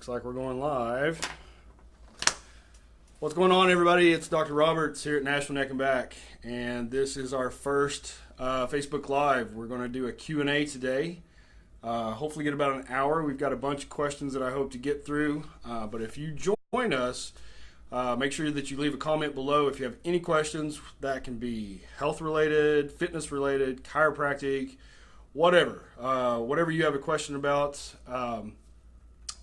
Looks like we're going live. What's going on, everybody? It's Dr. Roberts here at Nashville Neck and Back, and this is our first Facebook Live. We're going to do a Q&A today. Hopefully get about an hour. We've got a bunch of questions that I hope to get through, but if you join us, make sure that you leave a comment below if you have any questions. That can be health-related, fitness-related, chiropractic, whatever. Whatever you have a question about,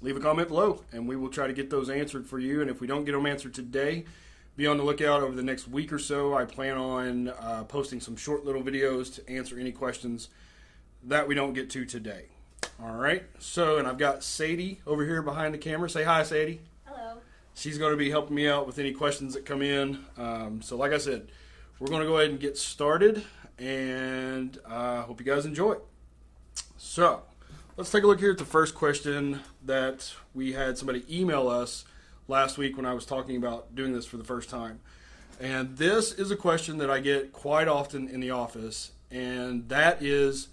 leave a comment below, and we will try to get those answered for you. And if we don't get them answered today, be on the lookout over the next week or so. I plan on posting some short little videos to answer any questions that we don't get to today. All right. So, and I've got Sadie over here behind the camera. Say hi, Sadie. Hello. She's going to be helping me out with any questions that come in. So like I said, we're going to go ahead and get started, and I hope you guys enjoy. So let's take a look here at the first question that we had somebody email us last week when I was talking about doing this for the first time. And this is a question that I get quite often in the office, and that is,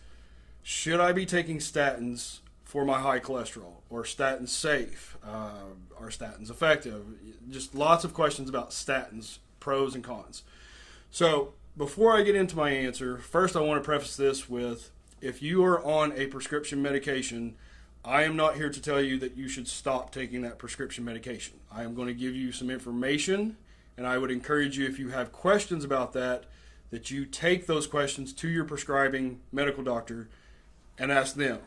should I be taking statins for my high cholesterol? Or statins safe? Are statins effective? Just lots of questions about statins, pros and cons. So before I get into my answer, first I want to preface this with, if you are on a prescription medication, I am not here to tell you that you should stop taking that prescription medication. I am going to give you some information, and I would encourage you, if you have questions about that you take those questions to your prescribing medical doctor and ask them.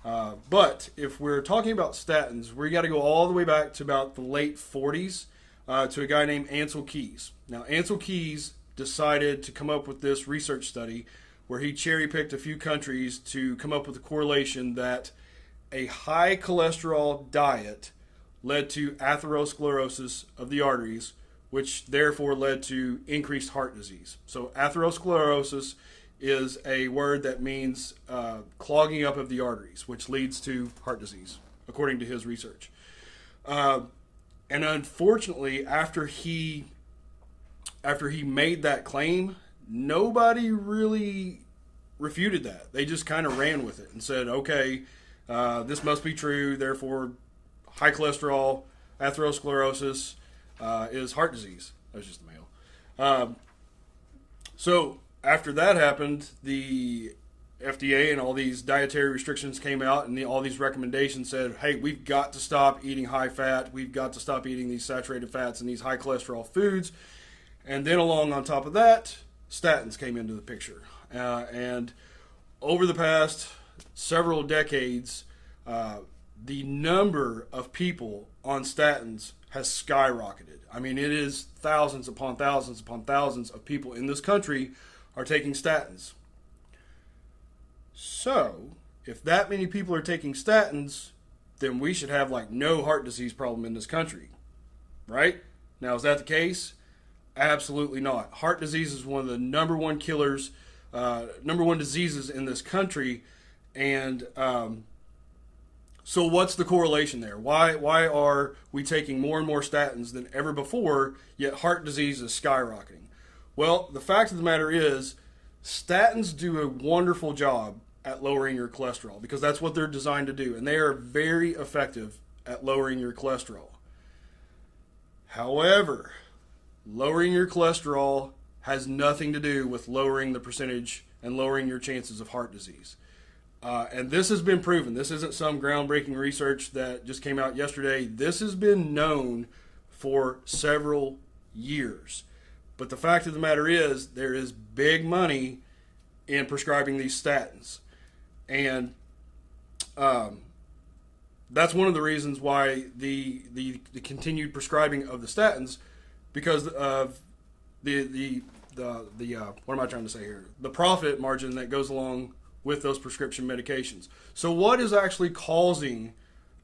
But if we're talking about statins, we got to go all the way back to about the late 40s to a guy named Ansel Keys. Now, Ansel Keys decided to come up with this research study where he cherry-picked a few countries to come up with a correlation that a high cholesterol diet led to atherosclerosis of the arteries, which therefore led to increased heart disease. So atherosclerosis is a word that means clogging up of the arteries, which leads to heart disease, according to his research. And unfortunately, after he made that claim, nobody really refuted that. They just kind of ran with it and said, okay, this must be true, therefore high cholesterol, atherosclerosis is heart disease. That was just the mail. So after that happened, the FDA and all these dietary restrictions came out, and all these recommendations said, hey, we've got to stop eating high fat, we've got to stop eating these saturated fats and these high cholesterol foods. And then along on top of that, statins came into the picture. And over the past several decades, the number of people on statins has skyrocketed. I mean, it is thousands upon thousands upon thousands of people in this country are taking statins. So, if that many people are taking statins, then we should have like no heart disease problem in this country, right? Now, is that the case? Absolutely not. Heart disease is one of the number one killers, number one diseases in this country. And so what's the correlation there? Why are we taking more and more statins than ever before, yet heart disease is skyrocketing? Well, the fact of the matter is, statins do a wonderful job at lowering your cholesterol because that's what they're designed to do, and they are very effective at lowering your cholesterol. However, lowering your cholesterol has nothing to do with lowering the percentage and lowering your chances of heart disease. And this has been proven. This isn't some groundbreaking research that just came out yesterday. This has been known for several years. But the fact of the matter is, there is big money in prescribing these statins. And that's one of the reasons why the continued prescribing of the statins, because of the what am I trying to say here? The profit margin that goes along with those prescription medications. So what is actually causing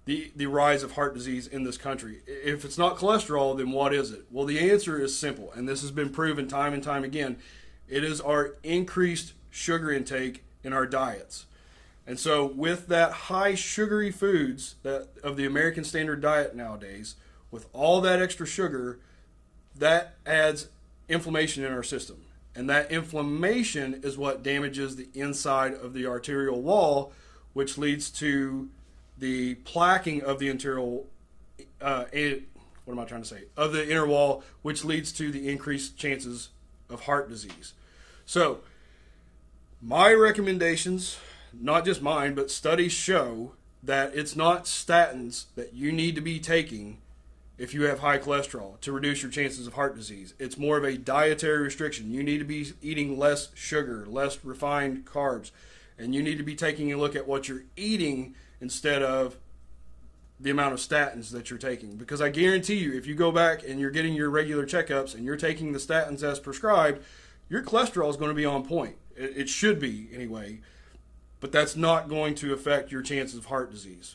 the rise of heart disease in this country? If it's not cholesterol, then what is it? Well, the answer is simple, and this has been proven time and time again. It is our increased sugar intake in our diets. And so with that high sugary foods that of the American standard diet nowadays, with all that extra sugar, that adds inflammation in our system. And that inflammation is what damages the inside of the arterial wall, which leads to the plaquing of the interior, what am I trying to say? Of the inner wall, which leads to the increased chances of heart disease. So, my recommendations, not just mine, but studies show that it's not statins that you need to be taking if you have high cholesterol to reduce your chances of heart disease. It's more of a dietary restriction. You need to be eating less sugar, less refined carbs, and you need to be taking a look at what you're eating instead of the amount of statins that you're taking. Because I guarantee you, if you go back and you're getting your regular checkups and you're taking the statins as prescribed, your cholesterol is going to be on point. It should be anyway, but that's not going to affect your chances of heart disease.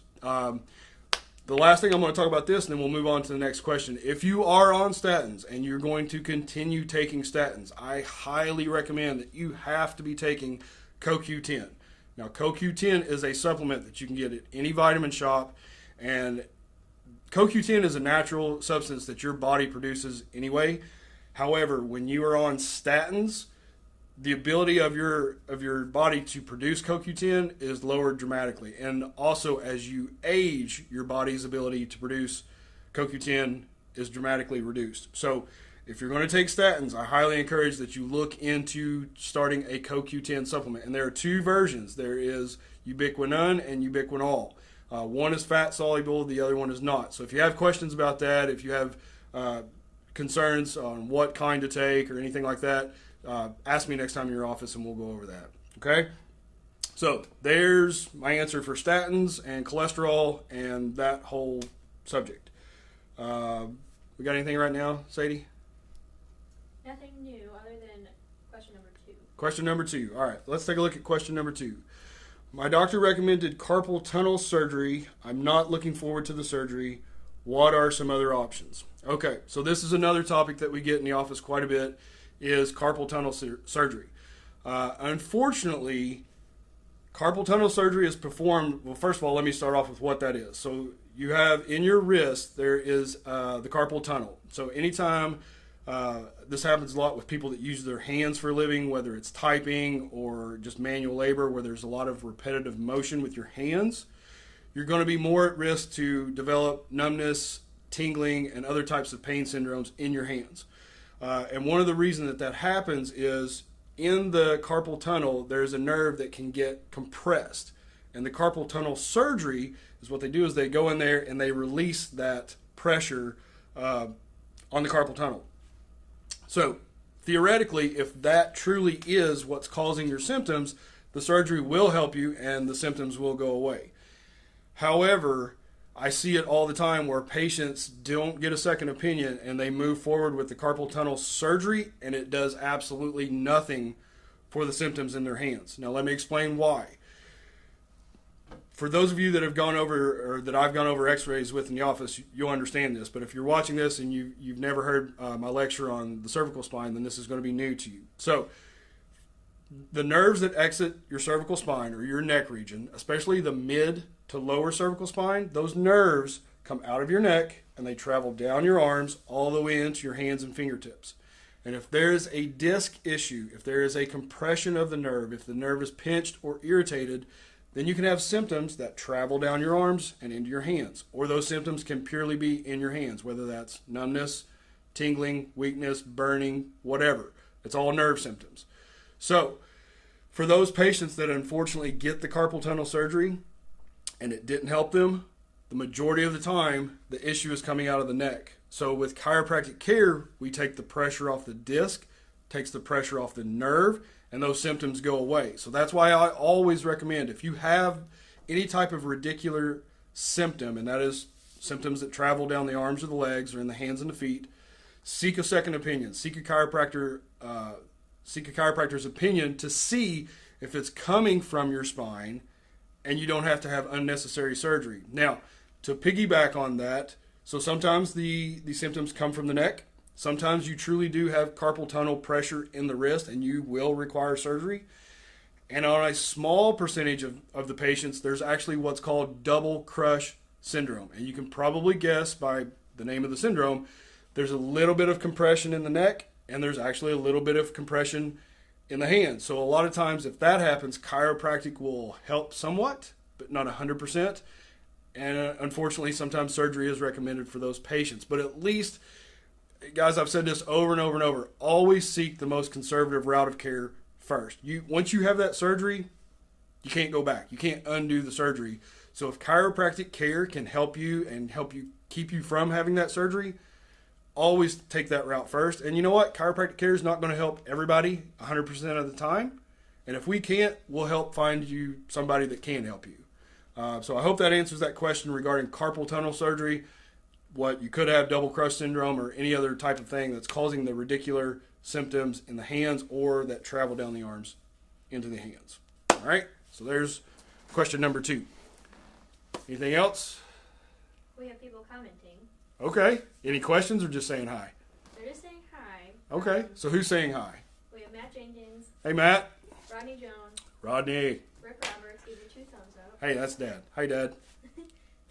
The last thing I'm going to talk about this, and then we'll move on to the next question. If you are on statins and you're going to continue taking statins, I highly recommend that you have to be taking CoQ10. Now, CoQ10 is a supplement that you can get at any vitamin shop, and CoQ10 is a natural substance that your body produces anyway. However, when you are on statins, the ability of your body to produce CoQ10 is lowered dramatically. And also, as you age, your body's ability to produce CoQ10 is dramatically reduced. So if you're going to take statins, I highly encourage that you look into starting a CoQ10 supplement. And there are two versions. There is ubiquinone and ubiquinol. One is fat soluble, the other one is not. So if you have questions about that, if you have concerns on what kind to take or anything like that, ask me next time in your office and we'll go over that. Okay? So there's my answer for statins and cholesterol and that whole subject. We got anything right now, Sadie? Nothing new other than question number 2. Question number 2. All right, let's take a look at question number 2. My doctor recommended carpal tunnel surgery. I'm not looking forward to the surgery. What are some other options? Okay, so this is another topic that we get in the office quite a bit, is carpal tunnel surgery. Unfortunately, carpal tunnel surgery is performed, well, first of all, let me start off with what that is. So you have in your wrist, there is the carpal tunnel. So anytime, this happens a lot with people that use their hands for a living, whether it's typing or just manual labor where there's a lot of repetitive motion with your hands, you're going to be more at risk to develop numbness, tingling, and other types of pain syndromes in your hands. And one of the reasons that happens is in the carpal tunnel, there's a nerve that can get compressed. And the carpal tunnel surgery is what they do is they go in there and they release that pressure on the carpal tunnel. So theoretically, if that truly is what's causing your symptoms, the surgery will help you and the symptoms will go away. However, I see it all the time where patients don't get a second opinion and they move forward with the carpal tunnel surgery and it does absolutely nothing for the symptoms in their hands. Now let me explain why. For those of you that have gone over, or that I've gone over x-rays with in the office, you'll understand this. But if you're watching this and you've never heard my lecture on the cervical spine, then this is going to be new to you. So the nerves that exit your cervical spine or your neck region, especially the mid to lower cervical spine, those nerves come out of your neck and they travel down your arms all the way into your hands and fingertips. And if there is a disc issue, if there is a compression of the nerve, if the nerve is pinched or irritated, then you can have symptoms that travel down your arms and into your hands. Or those symptoms can purely be in your hands, whether that's numbness, tingling, weakness, burning, whatever. It's all nerve symptoms. So for those patients that unfortunately get the carpal tunnel surgery and it didn't help them, the majority of the time the issue is coming out of the neck. So with chiropractic care, we take the pressure off the disc, takes the pressure off the nerve, and those symptoms go away. So that's why I always recommend, if you have any type of radicular symptom, and that is symptoms that travel down the arms or the legs or in the hands and the feet, seek a second opinion. Seek a chiropractor's opinion to see if it's coming from your spine and you don't have to have unnecessary surgery. Now, to piggyback on that, so sometimes the symptoms come from the neck. Sometimes you truly do have carpal tunnel pressure in the wrist and you will require surgery. And on a small percentage of the patients, there's actually what's called double crush syndrome. And you can probably guess by the name of the syndrome, there's a little bit of compression in the neck and there's actually a little bit of compression in the hands. So a lot of times if that happens, chiropractic will help somewhat, but not 100%. And unfortunately, sometimes surgery is recommended for those patients. But at least, guys, I've said this over and over and over, always seek the most conservative route of care first. Once you have that surgery, you can't go back. You can't undo the surgery. So if chiropractic care can help you and help you keep you from having that surgery, always take that route first. And you know what? Chiropractic care is not going to help everybody 100% of the time. And if we can't, we'll help find you somebody that can help you. So I hope that answers that question regarding carpal tunnel surgery. What you could have double crush syndrome or any other type of thing that's causing the radicular symptoms in the hands or that travel down the arms into the hands. All right. So there's question number 2. Anything else? We have people commenting. Okay. Any questions or just saying hi? They're just saying hi. Okay. So who's saying hi? We have Matt Jenkins. Hey, Matt. Rodney Jones. Rodney. Rick Roberts gave you 2 thumbs up. Hey, that's Dad. Hi, Dad.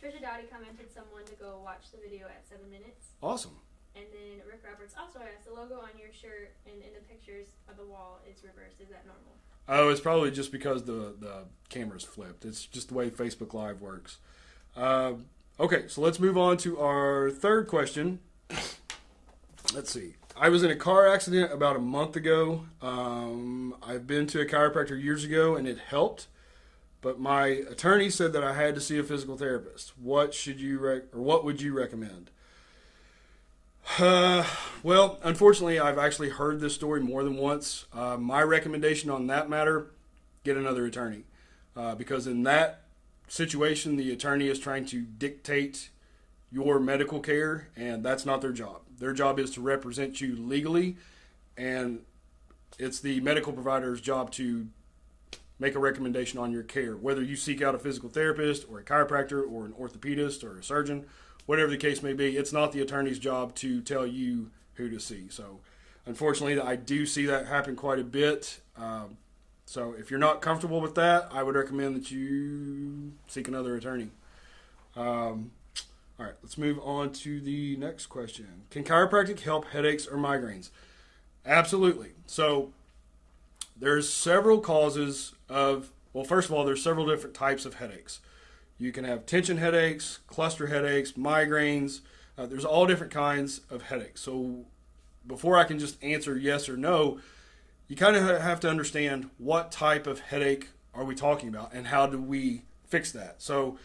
Trisha Dowdy commented someone to go watch the video at 7 minutes. Awesome. And then Rick Roberts also asked, the logo on your shirt and in the pictures of the wall is reversed. Is that normal? Oh, it's probably just because the camera's flipped. It's just the way Facebook Live works. Okay, so let's move on to our third question. Let's see. I was in a car accident about a month ago. I've been to a chiropractor years ago, and it helped. But my attorney said that I had to see a physical therapist. What should you what would you recommend? Well, unfortunately, I've actually heard this story more than once. My recommendation on that matter, get another attorney. Because in that situation, the attorney is trying to dictate your medical care, and that's not their job. Their job is to represent you legally, and it's the medical provider's job to make a recommendation on your care, whether you seek out a physical therapist or a chiropractor or an orthopedist or a surgeon, whatever the case may be. It's not the attorney's job to tell you who to see. So unfortunately, I do see that happen quite a bit. So if you're not comfortable with that, I would recommend that you seek another attorney. All right, let's move on to the next question. Can chiropractic help headaches or migraines? Absolutely. So there's several causes of, well, first of all, there's several different types of headaches. You can have tension headaches, cluster headaches, migraines. There's all different kinds of headaches. So before I can just answer yes or no, you kind of have to understand what type of headache are we talking about and how do we fix that. So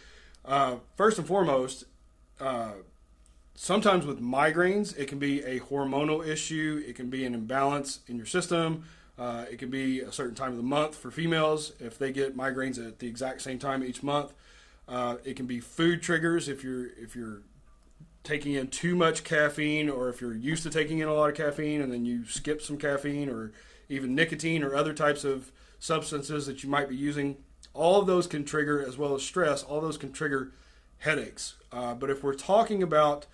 first and foremost, sometimes with migraines, it can be a hormonal issue. It can be an imbalance in your system. It can be a certain time of the month for females if they get migraines at the exact same time each month. It can be food triggers if you're taking in too much caffeine, or if you're used to taking in a lot of caffeine and then you skip some caffeine, or even nicotine or other types of substances that you might be using. All of those can trigger, as well as stress, all those can trigger headaches. But if we're talking about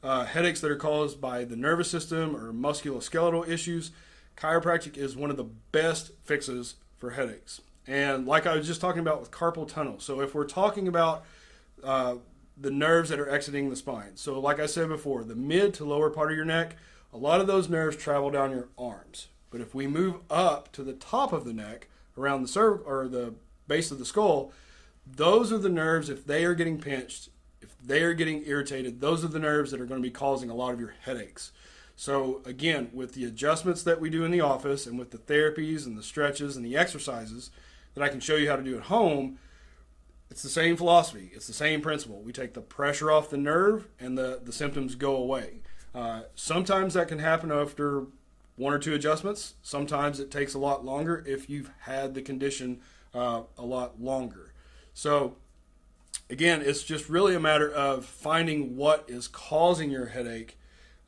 headaches that are caused by the nervous system or musculoskeletal issues, chiropractic is one of the best fixes for headaches. And like I was just talking about with carpal tunnel. So if we're talking about the nerves that are exiting the spine. So like I said before, the mid to lower part of your neck, a lot of those nerves travel down your arms. But if we move up to the top of the neck, around the cervical or the base of the skull, those are the nerves, if they are getting pinched, if they are getting irritated, those are the nerves that are going to be causing a lot of your headaches. So again, with the adjustments that we do in the office and with the therapies and the stretches and the exercises that I can show you how to do at home, it's the same philosophy. It's the same principle. We take the pressure off the nerve and the symptoms go away. Sometimes that can happen after 1 or 2 adjustments. Sometimes it takes a lot longer if you've had the condition a lot longer. So again, it's just really a matter of finding what is causing your headache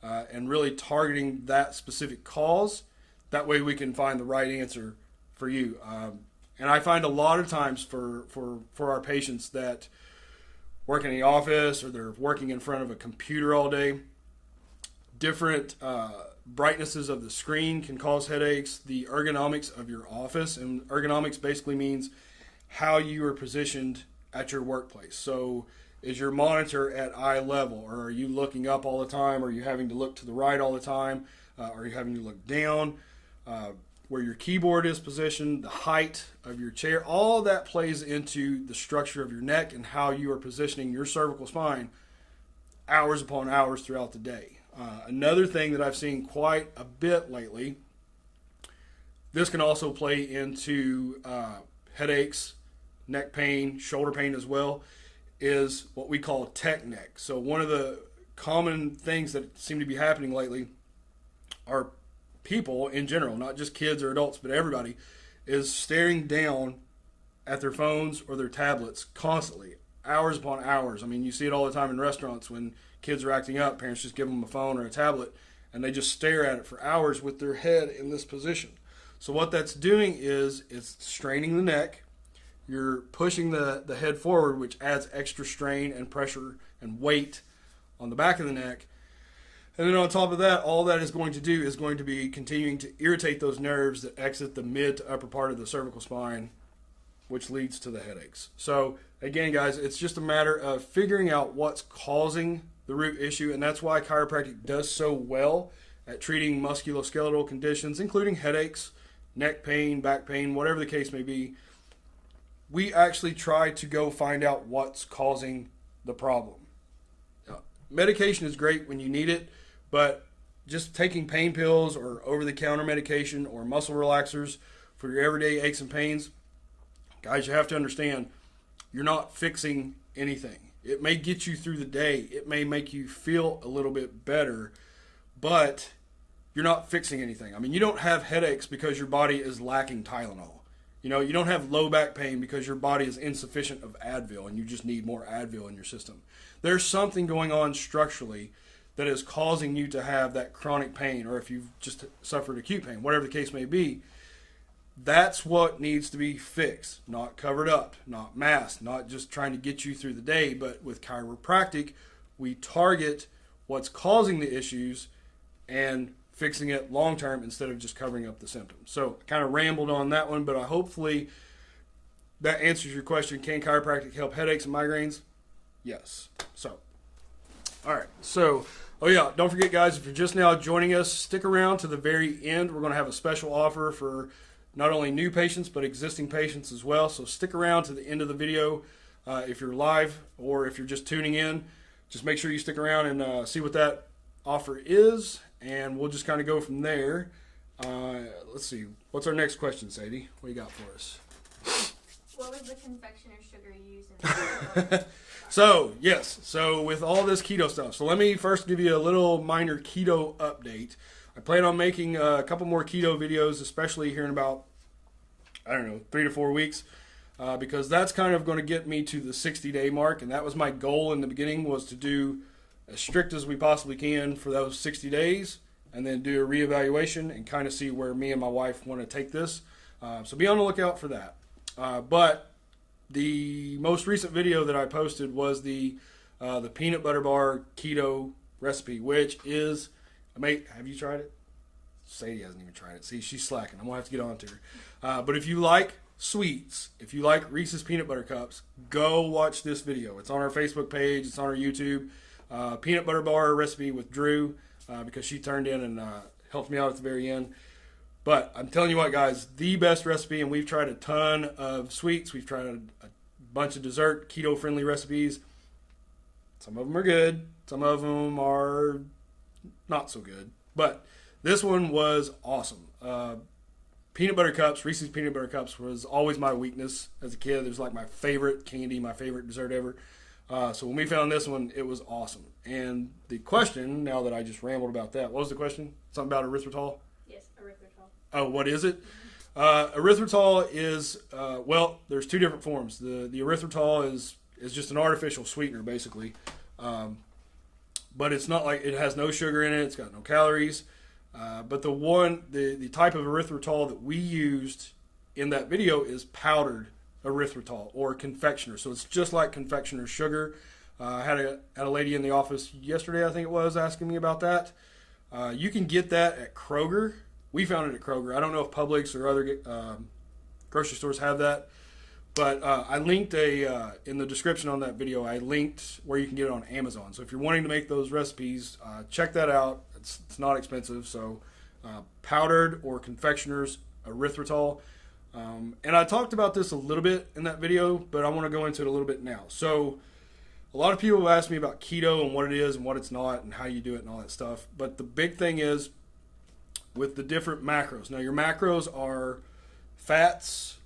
and really targeting that specific cause. That way we can find the right answer for you. And I find a lot of times for our patients that work in the office or they're working in front of a computer all day, different brightnesses of the screen can cause headaches. The ergonomics of your office, and ergonomics basically means how you are positioned at your workplace. So is your monitor at eye level, or are you looking up all the time? Are you having to look to the right all the time? Are you having to look down? where your keyboard is positioned, the height of your chair, all that plays into the structure of your neck and how you are positioning your cervical spine hours upon hours throughout the day. Another thing that I've seen quite a bit lately, this can also play into headaches, neck pain, shoulder pain as well, is what we call tech neck. So one of the common things that seem to be happening lately are people in general, not just kids or adults, but everybody, is staring down at their phones or their tablets constantly, hours upon hours. I mean, you see it all the time in restaurants when kids are acting up. Parents just give them a phone or a tablet, and they just stare at it for hours with their head in this position. So what that's doing is it's straining the neck. You're pushing the head forward, which adds extra strain and pressure and weight on the back of the neck. And then on top of that, all that is going to do is going to be continuing to irritate those nerves that exit the mid to upper part of the cervical spine, which leads to the headaches. So again, guys, it's just a matter of figuring out what's causing the root issue, and that's why chiropractic does so well at treating musculoskeletal conditions, including headaches, neck pain, back pain, whatever the case may be. We actually try to go find out what's causing the problem. Medication is great when you need it, but just taking pain pills or over-the-counter medication or muscle relaxers for your everyday aches and pains, guys, you have to understand, you're not fixing anything. It may get you through the day. It may make you feel a little bit better, but you're not fixing anything. I mean, you don't have headaches because your body is lacking Tylenol. You know, you don't have low back pain because your body is insufficient of Advil and you just need more Advil in your system. There's something going on structurally that is causing you to have that chronic pain, or if you've just suffered acute pain, whatever the case may be. That's what needs to be fixed, not covered up, not masked, not just trying to get you through the day. But with chiropractic, we target what's causing the issues and fixing it long term instead of just covering up the symptoms. So I kind of rambled on that one, but hopefully that answers your question. Can chiropractic help headaches and migraines? Yes. So, all right. So, oh yeah, don't forget, guys, if you're just now joining us, stick around to the very end. We're going to have a special offer for not only new patients, but existing patients as well. So stick around to the end of the video. If you're live or if you're just tuning in, just make sure you stick around and see what that offer is. And we'll just kind of go from there. Let's see. What's our next question, Sadie? What do you got for us? What was the confectioner sugar you used in the So, yes. So, with all this keto stuff. So, let me first give you a little minor keto update. I plan on making a couple more keto videos, especially here in about, 3 to 4 weeks. Because that's kind of going to get me to the 60-day mark. And that was my goal in the beginning, was to do as strict as we possibly can for those 60 days, and then do a reevaluation and kind of see where me and my wife want to take this. So be on the lookout for that. But the most recent video that I posted was the peanut butter bar keto recipe, which is, have you tried it? Sadie hasn't even tried it. See, she's slacking. I'm going to have to get on to her. But if you like sweets, if you like Reese's peanut butter cups, go watch this video. It's on our Facebook page. It's on our YouTube. Peanut butter bar recipe with Drew, because she turned in and helped me out at the very end. But I'm telling you what, guys, the best recipe, and we've tried a ton of sweets. We've tried a bunch of dessert, keto-friendly recipes. Some of them are good. Some of them are not so good. But this one was awesome. Peanut butter cups, Reese's peanut butter cups, was always my weakness as a kid. It was like my favorite candy, my favorite dessert ever. So when we found this one, it was awesome. And the question, now that I just rambled about that, what was the question? Something about erythritol? Yes, erythritol. Oh, what is it? Erythritol is, there's two different forms. The erythritol is just an artificial sweetener, basically. But it's not like, it has no sugar in it. It's got no calories. But the type of erythritol that we used in that video is powdered erythritol or confectioner. So it's just like confectioner sugar. I had a lady in the office yesterday, I think it was, asking me about that. You can get that at Kroger. We found it at Kroger. I don't know if Publix or other grocery stores have that. But I linked in the description on that video, I linked where you can get it on Amazon. So if you're wanting to make those recipes, check that out. It's not expensive. So powdered or confectioner's erythritol. And I talked about this a little bit in that video, but I want to go into it a little bit now. So a lot of people have asked me about keto and what it is and what it's not and how you do it and all that stuff. But the big thing is with the different macros. Now, your macros are fats,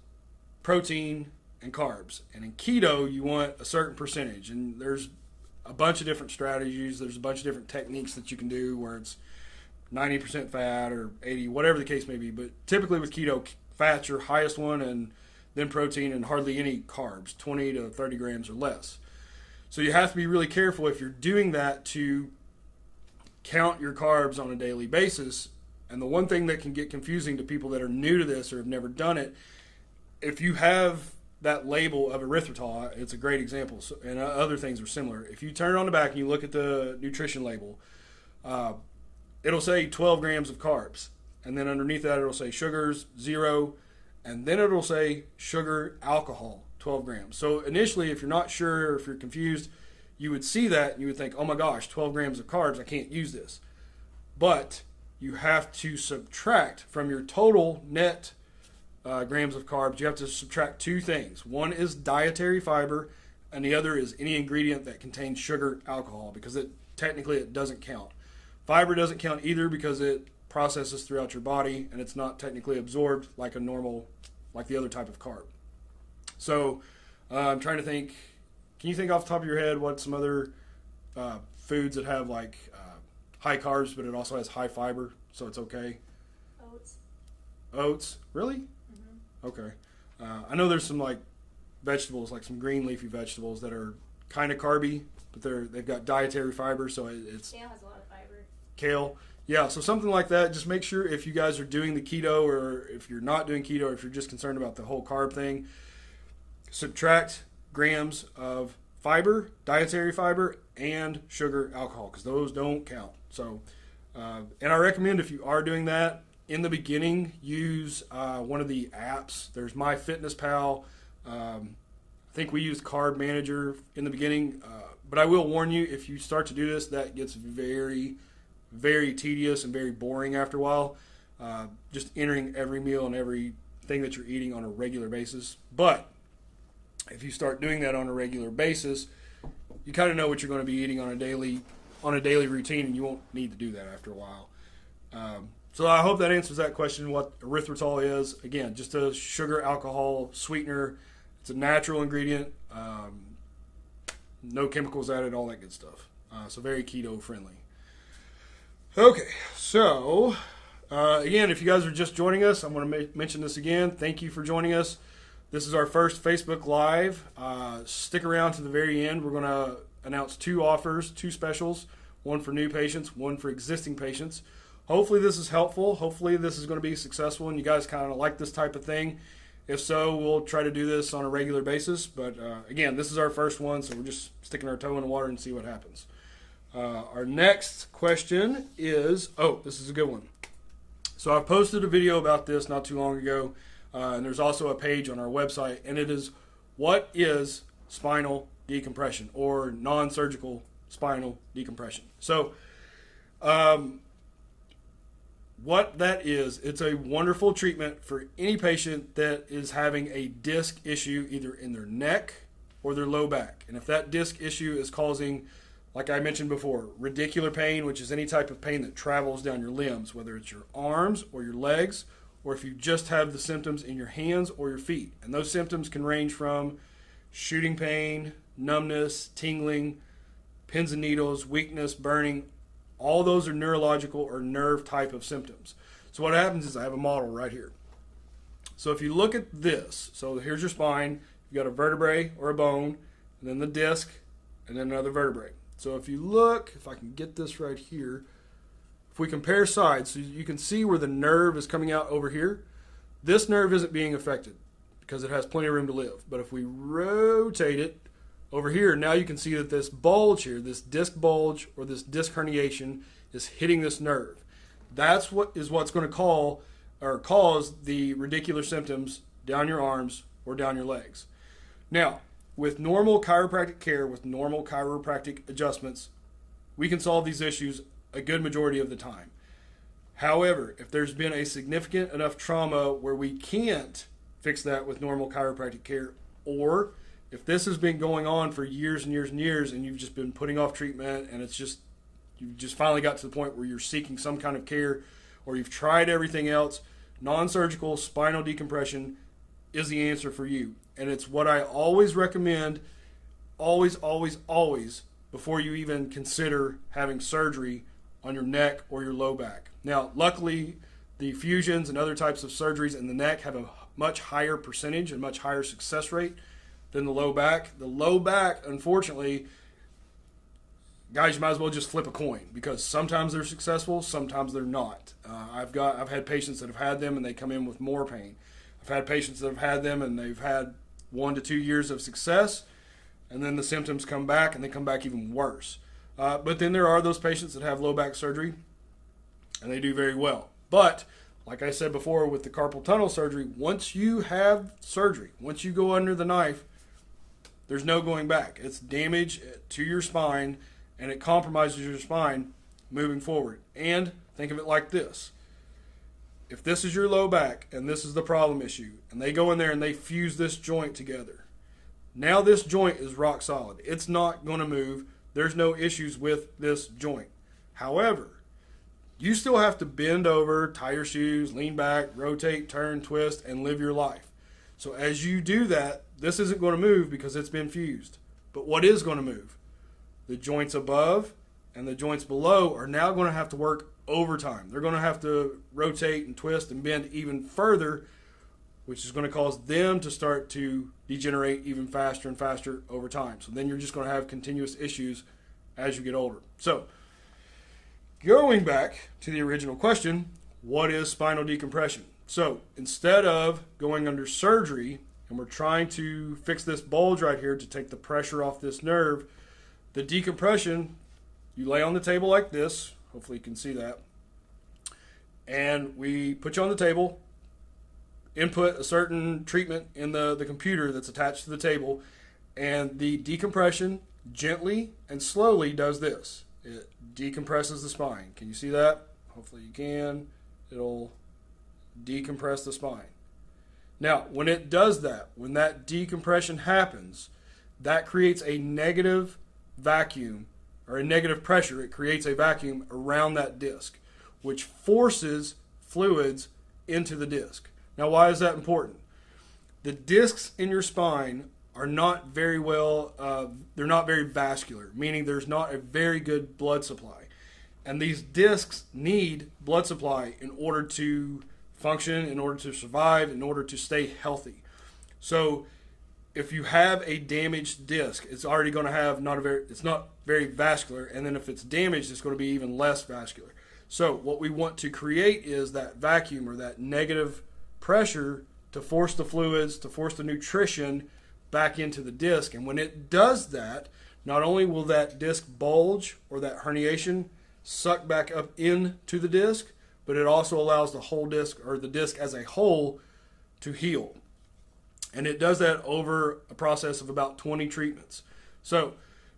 protein, and carbs. And in keto, you want a certain percentage. And there's a bunch of different strategies. There's a bunch of different techniques that you can do where it's 90% fat or 80, whatever the case may be. But typically with keto, fat's your highest one, and then protein, and hardly any carbs, 20 to 30 grams or less. So you have to be really careful if you're doing that to count your carbs on a daily basis. And the one thing that can get confusing to people that are new to this or have never done it, if you have that label of erythritol, it's a great example, and other things are similar. If you turn it on the back and you look at the nutrition label, it'll say 12 grams of carbs. And then underneath that, it'll say sugars, 0. And then it'll say sugar, alcohol, 12 grams. So initially, if you're not sure, or if you're confused, you would see that and you would think, oh my gosh, 12 grams of carbs, I can't use this. But you have to subtract from your total net grams of carbs, you have to subtract two things. One is dietary fiber, and the other is any ingredient that contains sugar, alcohol, because technically it doesn't count. Fiber doesn't count either because it processes throughout your body and it's not technically absorbed like a normal, like the other type of carb. So I'm trying to think, can you think off the top of your head what some other foods that have like high carbs, but it also has high fiber, so it's okay? Oats. Oats? Really? Mm-hmm. Okay. I know there's some like vegetables, like some green leafy vegetables that are kind of carby, but they've got dietary fiber, so it's... Kale has a lot of fiber. Kale. Yeah, so something like that. Just make sure if you guys are doing the keto, or if you're not doing keto, or if you're just concerned about the whole carb thing, subtract grams of fiber, dietary fiber, and sugar, alcohol, because those don't count. So, and I recommend if you are doing that, in the beginning, use one of the apps. There's MyFitnessPal. I think we used Carb Manager in the beginning, but I will warn you, if you start to do this, that gets very, very tedious and very boring after a while. Just entering every meal and everything that you're eating on a regular basis. But if you start doing that on a regular basis, you kind of know what you're going to be eating on a daily routine, and you won't need to do that after a while. So I hope that answers that question, what erythritol is. Again, just a sugar, alcohol, sweetener. It's a natural ingredient. No chemicals added, all that good stuff. So very keto friendly. Okay, so again, if you guys are just joining us, I'm going to mention this again. Thank you for joining us. This is our first Facebook Live. Stick around to the very end. We're going to announce two offers, two specials, one for new patients, one for existing patients. Hopefully this is helpful. Hopefully this is going to be successful and you guys kind of like this type of thing. If so, we'll try to do this on a regular basis. But again, this is our first one, so we're just sticking our toe in the water and see what happens. Our next question is, this is a good one. So I posted a video about this not too long ago, and there's also a page on our website, and it is, what is spinal decompression, or non-surgical spinal decompression? So what that is, it's a wonderful treatment for any patient that is having a disc issue either in their neck or their low back. And if that disc issue is causing, like I mentioned before, radicular pain, which is any type of pain that travels down your limbs, whether it's your arms or your legs, or if you just have the symptoms in your hands or your feet. And those symptoms can range from shooting pain, numbness, tingling, pins and needles, weakness, burning. All those are neurological or nerve type of symptoms. So what happens is I have a model right here. So if you look at this, so here's your spine. You've got a vertebrae or a bone, and then the disc, and then another vertebrae. So if you look, if I can get this right here, if we compare sides, so you can see where the nerve is coming out over here. This nerve isn't being affected because it has plenty of room to live. But if we rotate it over here, now you can see that this bulge here, this disc bulge or this disc herniation is hitting this nerve. That's what's going to cause the radicular symptoms down your arms or down your legs. Now, with normal chiropractic care, with normal chiropractic adjustments, we can solve these issues a good majority of the time. However, if there's been a significant enough trauma where we can't fix that with normal chiropractic care, or if this has been going on for years and years and years and you've just been putting off treatment and you've just finally got to the point where you're seeking some kind of care, or you've tried everything else, non-surgical spinal decompression is the answer for you. And it's what I always recommend, always, always, always, before you even consider having surgery on your neck or your low back. Now, luckily, the fusions and other types of surgeries in the neck have a much higher percentage and much higher success rate than the low back. The low back, unfortunately, guys, you might as well just flip a coin, because sometimes they're successful, sometimes they're not. I've had patients that have had them and they come in with more pain. I've had patients that have had them and they've had 1 to 2 years of success, and then the symptoms come back and they come back even worse. But then there are those patients that have low back surgery and they do very well. But like I said before with the carpal tunnel surgery, once you have surgery, once you go under the knife, there's no going back. It's damage to your spine, and it compromises your spine moving forward. And think of it like this. If this is your low back and this is the problem issue, and they go in there and they fuse this joint together, now this joint is rock solid. It's not going to move. There's no issues with this joint. However, you still have to bend over, tie your shoes, lean back, rotate, turn, twist, and live your life. So as you do that, this isn't going to move because it's been fused. But what is going to move? The joints above and the joints below are now going to have to work overtime. They're going to have to rotate and twist and bend even further, which is going to cause them to start to degenerate even faster and faster over time. So then you're just going to have continuous issues as you get older. So going back to the original question, what is spinal decompression? So instead of going under surgery, and we're trying to fix this bulge right here to take the pressure off this nerve, the decompression, you lay on the table like this. Hopefully you can see that. And we put you on the table, input a certain treatment in the computer that's attached to the table, and the decompression gently and slowly does this. It decompresses the spine. Can you see that? Hopefully you can. It'll decompress the spine. Now, when it does that, when that decompression happens, that creates a negative vacuum, or a negative pressure. It creates a vacuum around that disc, which forces fluids into the disc. Now, why is that important? The discs in your spine are not very well, they're not very vascular, meaning there's not a very good blood supply. And these discs need blood supply in order to function, in order to survive, in order to stay healthy. So if you have a damaged disc, it's already going to have it's not very vascular, and then if it's damaged, it's going to be even less vascular. So what we want to create is that vacuum, or that negative pressure, to force the fluids, to force the nutrition back into the disc. And when it does that, not only will that disc bulge, or that herniation suck back up into the disc, but it also allows the whole disc, or the disc as a whole, to heal. And it does that over a process of about 20 treatments. So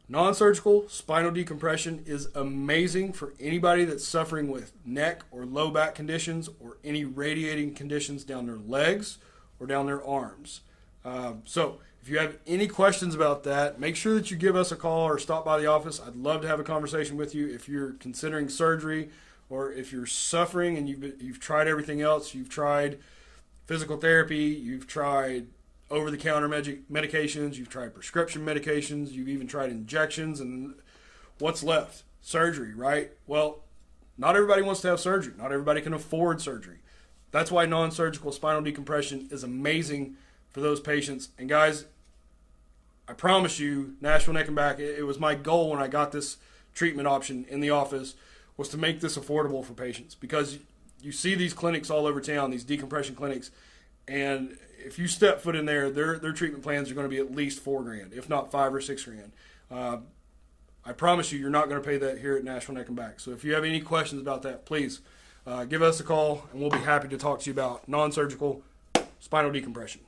non-surgical spinal decompression is amazing for anybody that's suffering with neck or low back conditions, or any radiating conditions down their legs or down their arms. So if you have any questions about that, make sure that you give us a call or stop by the office. I'd love to have a conversation with you. If you're considering surgery, or if you're suffering and you've tried everything else, you've tried physical therapy, you've tried over-the-counter medications, you've tried prescription medications, you've even tried injections, and what's left? Surgery, right? Well, not everybody wants to have surgery. Not everybody can afford surgery. That's why non-surgical spinal decompression is amazing for those patients. And guys, I promise you, Nashville Neck and Back, it was my goal when I got this treatment option in the office, was to make this affordable for patients. Because you see these clinics all over town, these decompression clinics, and if you step foot in there, their treatment plans are going to be at least $4,000, if not $5,000 or $6,000. I promise you're not going to pay that here at Nashville Neck and Back. So if you have any questions about that, please give us a call, and we'll be happy to talk to you about non-surgical spinal decompression.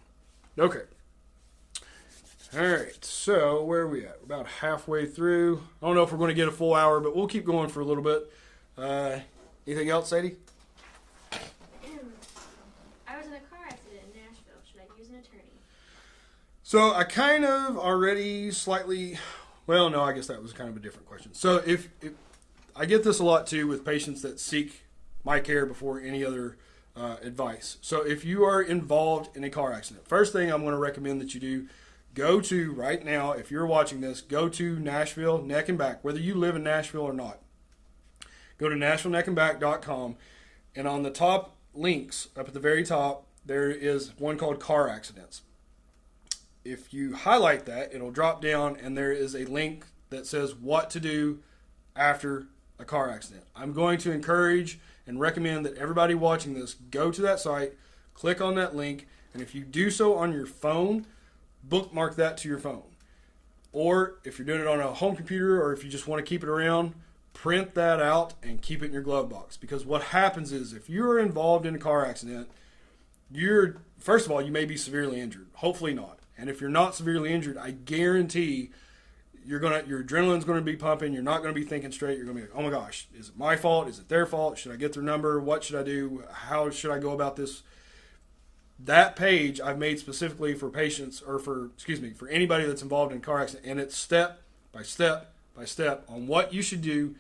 Okay. All right, so where are we at? We're about halfway through. I don't know if we're going to get a full hour, but we'll keep going for a little bit. Anything else, Sadie? So I kind of already slightly, well, no, I guess that was kind of a different question. So if I get this a lot too with patients that seek my care before any other advice. So if you are involved in a car accident, first thing I'm going to recommend that you do, go to right now, if you're watching this, go to Nashville Neck and Back, whether you live in Nashville or not. Go to NashvilleNeckandBack.com, and on the top links, up at the very top, there is one called Car Accidents. If you highlight that, it'll drop down, and there is a link that says what to do after a car accident. I'm going to encourage and recommend that everybody watching this go to that site, click on that link, and if you do so on your phone, bookmark that to your phone. Or if you're doing it on a home computer, or if you just want to keep it around, print that out and keep it in your glove box. Because what happens is, if you're involved in a car accident, first of all, you may be severely injured. Hopefully not. And if you're not severely injured, I guarantee your adrenaline's going to be pumping. You're not going to be thinking straight. You're going to be like, oh my gosh, is it my fault? Is it their fault? Should I get their number? What should I do? How should I go about this? That page I've made specifically for patients, or for anybody that's involved in a car accident, and it's step by step by step on what you should do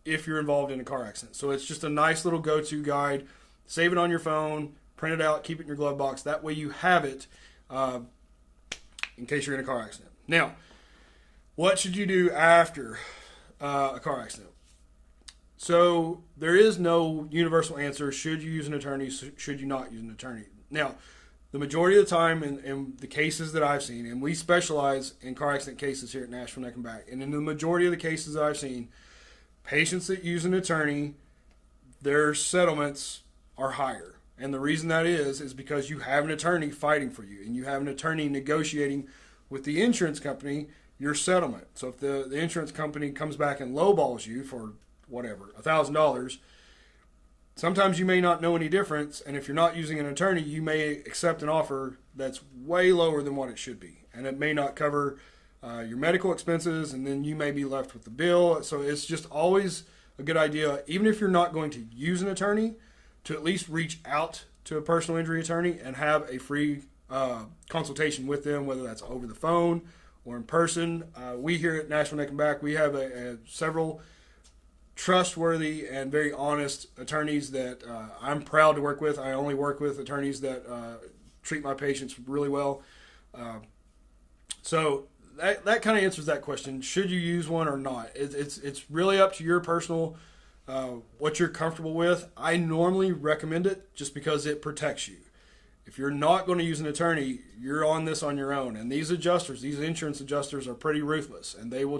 if you're involved in a car accident. So it's just a nice little go-to guide. Save it on your phone, print it out, keep it in your glove box. That way you have it in case you're in a car accident. Now, what should you do after a car accident? So there is no universal answer. Should you use an attorney? Should you not use an attorney? Now, the majority of the time in the cases that I've seen, and we specialize in car accident cases here at Nashville Neck and Back, and in the majority of the cases that I've seen, patients that use an attorney, their settlements are higher. And the reason that is because you have an attorney fighting for you, and you have an attorney negotiating with the insurance company your settlement. So if the insurance company comes back and lowballs you for whatever, $1,000, sometimes you may not know any difference, and if you're not using an attorney, you may accept an offer that's way lower than what it should be, and it may not cover your medical expenses, and then you may be left with the bill. So it's just always a good idea, even if you're not going to use an attorney, to at least reach out to a personal injury attorney and have a free consultation with them, whether that's over the phone or in person. We here at Nashville Neck and Back, we have several trustworthy and very honest attorneys that I'm proud to work with. I only work with attorneys that treat my patients really well. So that kind of answers that question. Should you use one or not? It's really up to your personal, what you're comfortable with. I normally recommend it just because it protects you. If you're not going to use an attorney, you're on this on your own. And these insurance adjusters are pretty ruthless, and they'll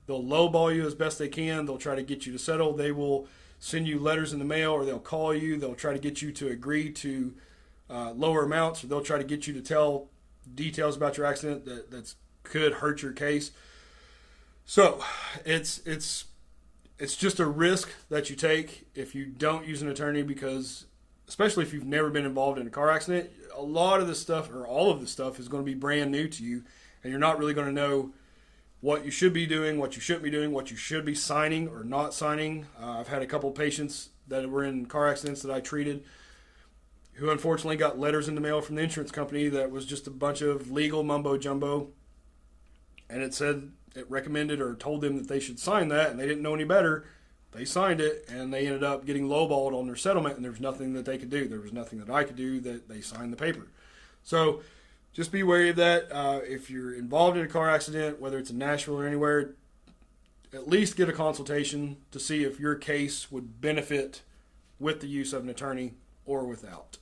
lowball you as best they can. They'll try to get you to settle. They will send you letters in the mail, or they'll call you. They'll try to get you to agree to lower amounts, or they'll try to get you to tell details about your accident that could hurt your case. So it's just a risk that you take if you don't use an attorney, because especially if you've never been involved in a car accident, a lot of this stuff, or all of this stuff, is going to be brand new to you, and you're not really going to know what you should be doing, what you shouldn't be doing, what you should be signing or not signing. I've had a couple of patients that were in car accidents that I treated who unfortunately got letters in the mail from the insurance company that was just a bunch of legal mumbo jumbo, and it recommended or told them that they should sign that, and they didn't know any better. They signed it, and they ended up getting lowballed on their settlement, and there was nothing that they could do. There was nothing that I could do. That they signed the paper. So just be wary of that. If you're involved in a car accident, whether it's in Nashville or anywhere, at least get a consultation to see if your case would benefit with the use of an attorney or without.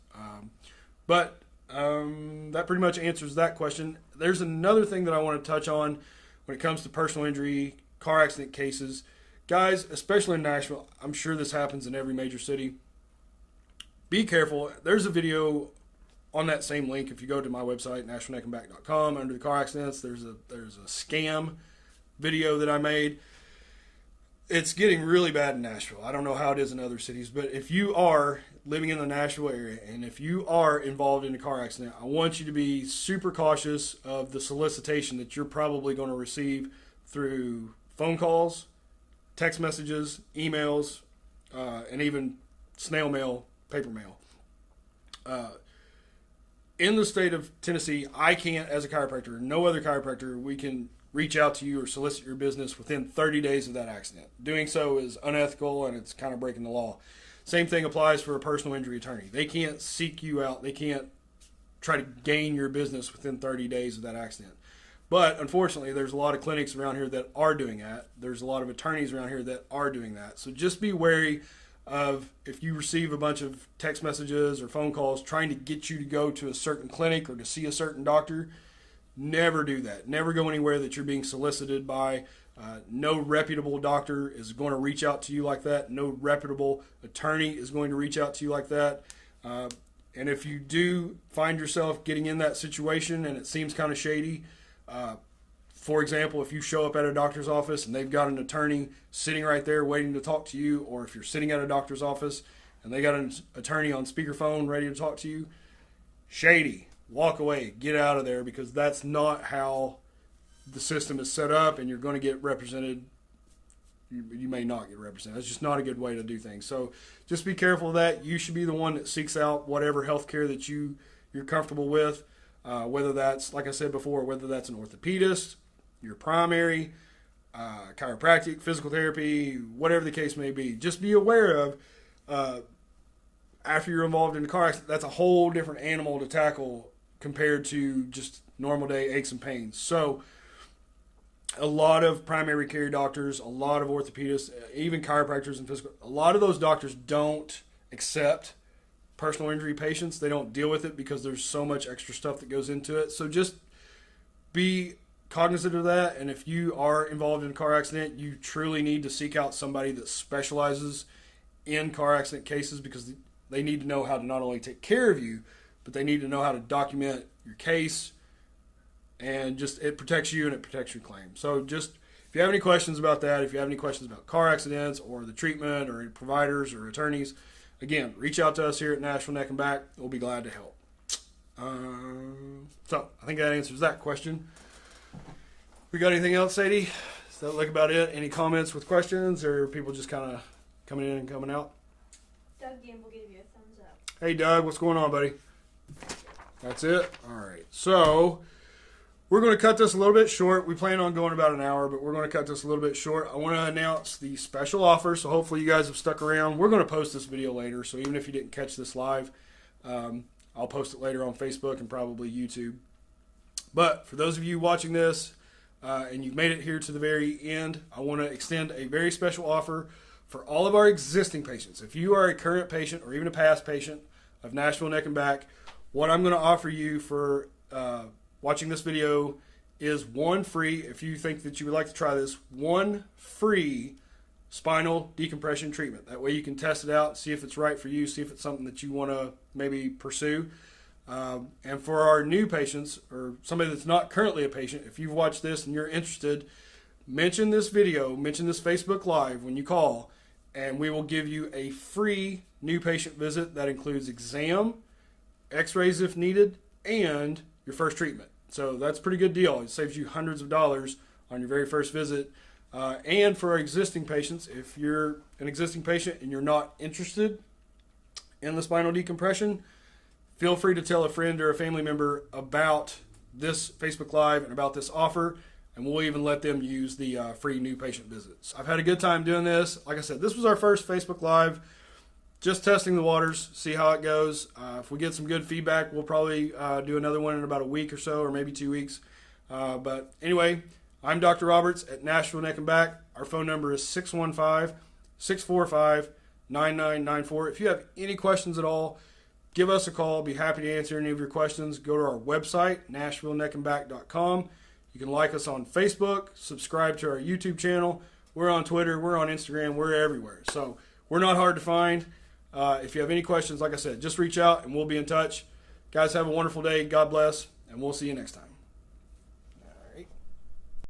But that pretty much answers that question. There's another thing that I want to touch on when it comes to personal injury, car accident cases. Guys, especially in Nashville, I'm sure this happens in every major city. Be careful. There's a video on that same link. If you go to my website, NashvilleNeckandBack.com, under the car accidents, there's a scam video that I made. It's getting really bad in Nashville. I don't know how it is in other cities, but if you are living in the Nashville area and if you are involved in a car accident, I want you to be super cautious of the solicitation that you're probably going to receive through phone calls, text messages, emails, and even snail mail, paper mail. in the state of Tennessee, I can't, as a chiropractor, no other chiropractor, we can reach out to you or solicit your business within 30 days of that accident. Doing so is unethical and it's kind of breaking the law. Same thing applies for a personal injury attorney. They can't seek you out. They can't try to gain your business within 30 days of that accident. But unfortunately, there's a lot of clinics around here that are doing that. There's a lot of attorneys around here that are doing that. So just be wary of if you receive a bunch of text messages or phone calls trying to get you to go to a certain clinic or to see a certain doctor. Never do that. Never go anywhere that you're being solicited by. No reputable doctor is going to reach out to you like that. No reputable attorney is going to reach out to you like that. And if you do find yourself getting in that situation and it seems kind of shady, for example, if you show up at a doctor's office and they've got an attorney sitting right there waiting to talk to you, or if you're sitting at a doctor's office and they got an attorney on speakerphone ready to talk to you, shady. Walk away. Get out of there, because that's not how the system is set up, and you're going to get represented. You may not get represented. It's just not a good way to do things. So just be careful of that. You should be the one that seeks out whatever health care that you're comfortable with, whether that's, like I said before, whether that's an orthopedist, your primary, chiropractic, physical therapy, whatever the case may be. Just be aware of, after you're involved in a car accident, that's a whole different animal to tackle compared to just normal day aches and pains. So a lot of primary care doctors, a lot of orthopedists, even chiropractors and physical, a lot of those doctors don't accept personal injury patients. They don't deal with it because there's so much extra stuff that goes into it. So just be cognizant of that. And if you are involved in a car accident, you truly need to seek out somebody that specializes in car accident cases, because they need to know how to not only take care of you, but they need to know how to document your case, and just it protects you and it protects your claim. So just, if you have any questions about that, if you have any questions about car accidents or the treatment or providers or attorneys, again, reach out to us here at Nashville Neck and Back. We'll be glad to help. So I think that answers that question. We got anything else, Sadie? Does that look about it? Any comments with questions, or people just kind of coming in and coming out? Doug Gamble gave you a thumbs up. Hey, Doug, what's going on, buddy? That's it? All right. So we're going to cut this a little bit short. We plan on going about an hour, but we're going to cut this a little bit short. I want to announce the special offer, so hopefully you guys have stuck around. We're going to post this video later, so even if you didn't catch this live, I'll post it later on Facebook and probably YouTube. But for those of you watching this and you've made it here to the very end, I want to extend a very special offer for all of our existing patients. If you are a current patient or even a past patient of Nashville Neck and Back, what I'm going to offer you for watching this video is one free, if you think that you would like to try this, one free spinal decompression treatment. That way you can test it out, see if it's right for you, see if it's something that you want to maybe pursue. And for our new patients, or somebody that's not currently a patient, if you've watched this and you're interested, mention this video, mention this Facebook Live when you call, and we will give you a free new patient visit that includes exam, x-rays if needed, and your first treatment. So that's a pretty good deal. It saves you hundreds of dollars on your very first visit. And for our existing patients, if you're an existing patient and you're not interested in the spinal decompression, feel free to tell a friend or a family member about this Facebook Live and about this offer, and we'll even let them use the free new patient visits. I've had a good time doing this. Like I said, this was our first Facebook Live, just testing the waters, see how it goes. If we get some good feedback, we'll probably do another one in about a week or so, or maybe 2 weeks. But anyway, I'm Dr. Roberts at Nashville Neck and Back. Our phone number is 615-645-9994. If you have any questions at all, give us a call. I'll be happy to answer any of your questions. Go to our website, NashvilleNeckandBack.com. You can like us on Facebook, subscribe to our YouTube channel. We're on Twitter, we're on Instagram, we're everywhere. So we're not hard to find. If you have any questions, like I said, just reach out and we'll be in touch. Guys, have a wonderful day. God bless, and we'll see you next time.